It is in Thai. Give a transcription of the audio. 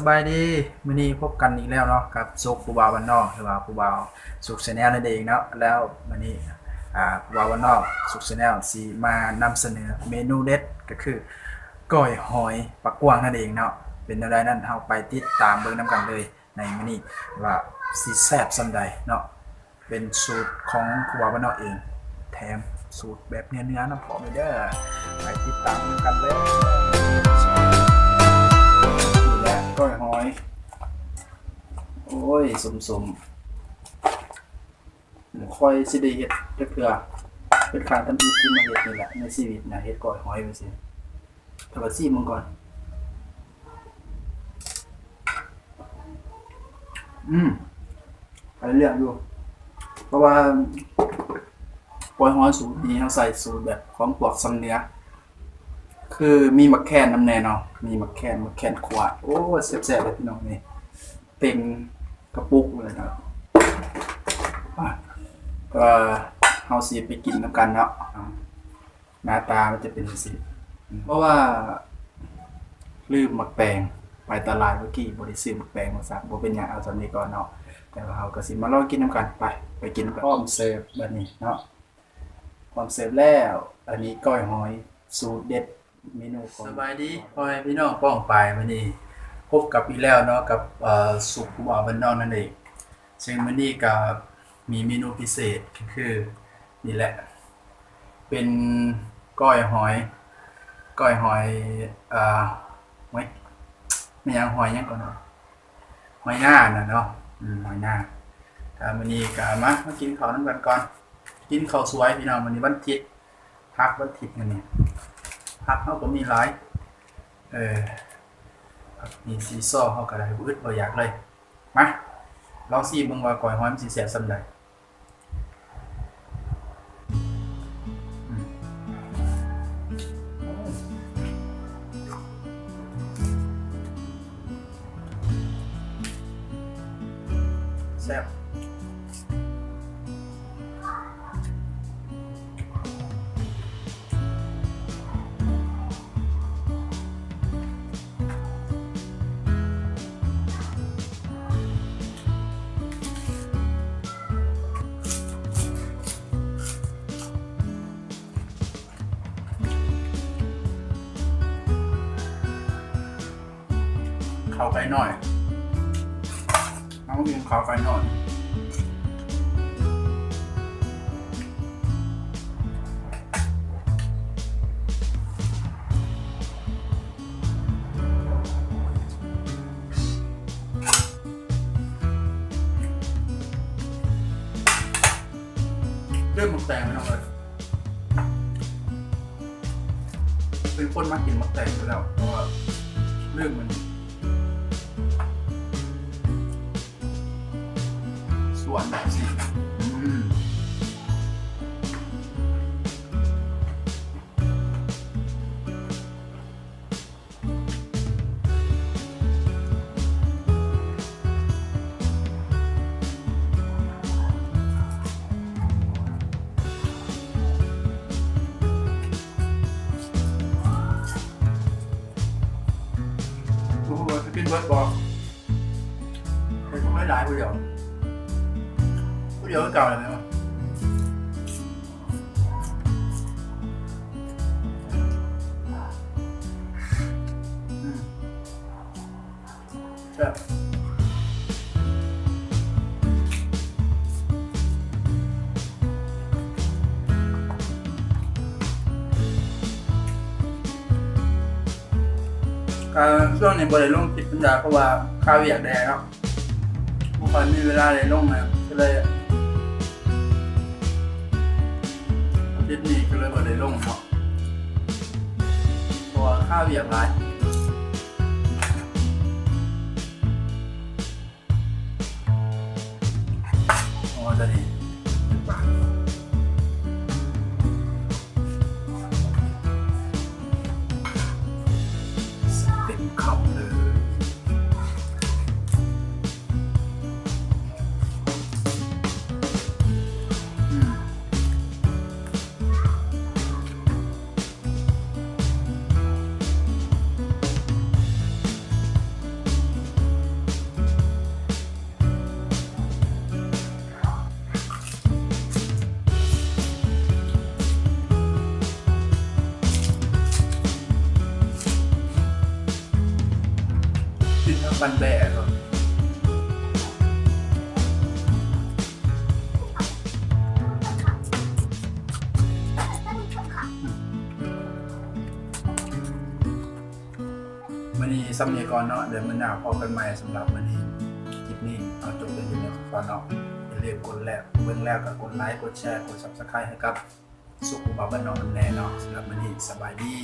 สบายดีมื้อนี้พบกันอีกแล้วเนาะกับสุกผู้บ่าวบ้านนอกหรือว่าผู้บ่าวสุก Channel นั่นเองเนาะแล้วมื้อนี้ผู้บ่าวบ้านนอกสุก Channel สิมานำเสนอเมนูเด็ดก็คือก้อยหอยปักกวางนั่นเองเนาะเป็นแนวใดนั้นเฮาไปติดตามเบิ่งนํกันเลยในมื้อนี้ว่าสิแซ่บส่ำใดเนาะเป็นสูตรของผู้บ่าวบ้านนอกเองแถมสูตรแบบเนื้อๆนำพร้อมเลยเด้อไปติดตามกันเลยก้อยหอยโอ้ยสมค่อยสิได้เฮ็ดจักเทื่อเป็นการทำอีกที่มาเฮ็ดนี่แหละในชีวิตนะเฮ็ดก้อยหอยไปสิถ้าว่าซิมึงก่อนไปเรื่องอยู่เพราะว่าก้อยหอยสูตรนี้เฮาใส่สูตรแบบของพวกสำเนียงคือมีมะแคนน้ำแน่เนาะมีมะแคนขวดโอ้แซ่บๆเลยพี่น้องนี่เต็มกระปุกเลยนะก็เฮาสิไปกินนำกันเนาะหน้าตามันจะเป็นจังซี่เพราะว่าลืมมักแตงไปตลาดเมื่อกี้บ่ได้ซื้อมักแตงมาซักบ่เป็นหยังเอาซำนี้ก่อนเนาะแต่ว่าเฮาก็สิมาลองกินนำกันไปกินพร้อมเสิร์ฟบัดนี้เนาะพร้อมเสิร์ฟแล้วอันนี้ก้อยหอยสูตรเด็ดเมนูของสบายดีพ่อแม่พี่น้องป้องปายมื้อนี้พบกับอีกแล้วเนาะกับสุกผู้บ่าวบ้านนอกนั่นเองซึ่งมื้อนี้ก็มีเมนูพิเศษคือนี่แหละเป็นก้อยหอยหอยไม่ยังหอยยังก่อนเนาะหอยหน้าน่ะเนาะหอยหน้ามื้อนี้ก็มากินข้าวนำกันก่อนกินข้าวสวยพี่น้องมื้อนี้วันอาทิตย์พักวันอาทิตย์มื้อนี้ผักเขาก็มีหลายมีซีซ่อเขาก็ได้อึดบ่อยากเลยมาลองซีเบิ่งว่าก้อยหอยมันสิแซ่บส่ำใดแซ่บเข้าไปหน่อยน้ำกินเข้าไปหน่อยเริ่มหมกแตงไม่ต้องเลยเป็นคนมากินหมกแตงอยู่แล้วเพราะว่าเรื่องมันส่วนแบบสิโอ้โหจะกินเบิร์ดบอกแต่ก็ไม่หลายผู้เดียวก็เก่าเลยนะใช่ช่วงนี้บริลงติดปัญญาเพราะว่าข้าวอยากแดงครับเมื่อก่อนมีเวลาเลยลงนะก็เลยอาทิตย์นี้ก็เลยบริลงเนาะเพราะว่าข้าวอยากหลายอ๋อจะดีเต็มคำเลย บันแบะก็มื้อนี้ซ้ำนี้ก่อนเนาะเดี๋ยวมื้อหน้าพบกันใหม่สำหรับมื้อนี้คลิปนี้เอาจบกันอยู่ในก่อนเนาะอย่าลืมกดแล้วเบิ่งแล้วก็กดไลค์กดแชร์กด Subscribe ให้กับสุขุมบ้านนอกแน่เนาะสำหรับมื้อนี้สบายดี